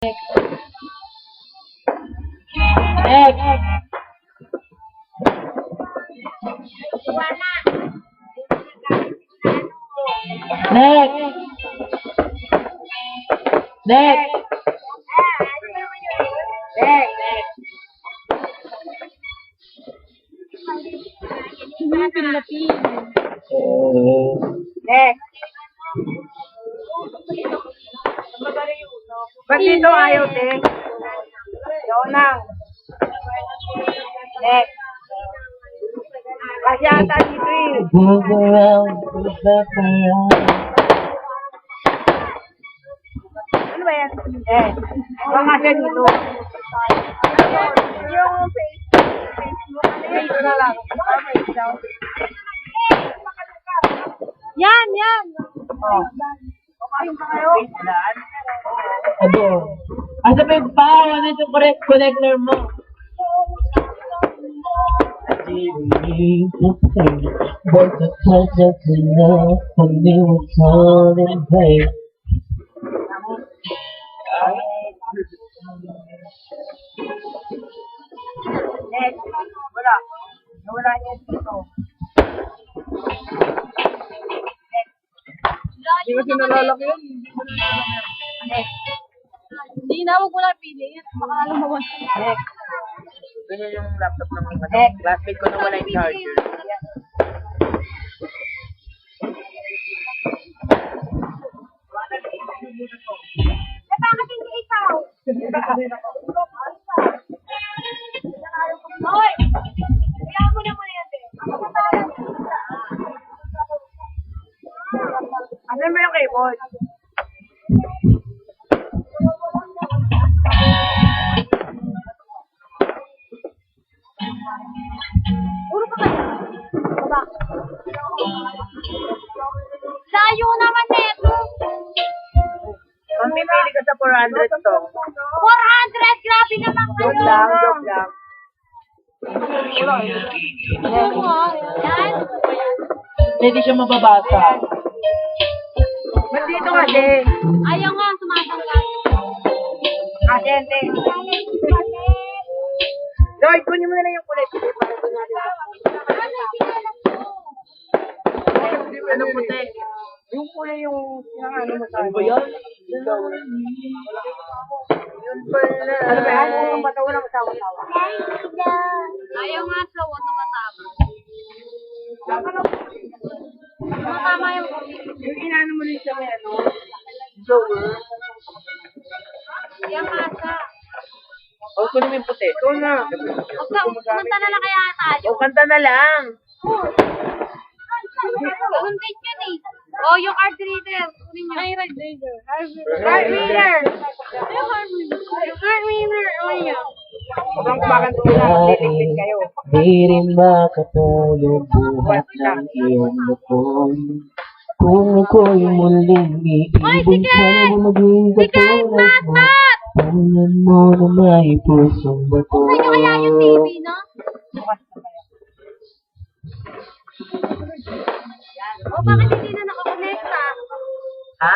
Next. Next. Next. Next. Ba't dito ayaw, te? Yun lang. Next. Kasi ata dito eh. Move around, move back around. Ano ba yan? Baka kasi dito. Yung Facebook. Face na lang. Face daw. Yan. Oh. Yung pa kayo? Ado. Asa pa yung pao? Ano yung connector mo? But the pleasure to know when we were torn in pain. Next. Wala. Wala niya dito. Hindi kasi nalalaki yun. Next. Hindi na, huwag mo na pili. Baka lalo mawas. Next. Ganyan yung laptop ng ano, classmate ko na wala yung charger. Bakit hindi ikaw? Hoy! Kaya mo naman yan, eh. Asan mo yung keyboard? Puro pa kayo. Baba. Layo naman neto. Mamimili ka sa 400 to. 400! Grabe naman kayo. Joke lang. Yan. Hindi siya mababasa. Ba't dito kasi? Ayaw nga, sumasanggat. Kasi, ente. Lloyd, kunin mo na lang yung kulay. Para doon natin. Ano puti? Yung kulay yung ano mo sa Ano ba yan? Yun pala. Ano ba yan? Yung batawa ng asawa-asawa. Ayaw nga sa wata matama. Matama yung Yung inano mo rin siya may ano. Blower. yung kasa. O, kunin mo yung puti. Ito na. Pumunta na lang kaya tayo. O, kanta na lang. Content yun eh. Oh, yung card reader. Kunin nyo. Ay, card reader. Card reader. Yung card reader. Yung card reader. Oh, yan. Huwag kang kumakan doon na. Liligpit kayo. Di rin makatulog buhat ng iyong lukon. Kung ako'y muling iibig sana maging katulad mo. Tingnan mo na may pusong bato. Saan nyo kaya yung TV, no? Oh, bakit hindi na nakakonekta? Ha?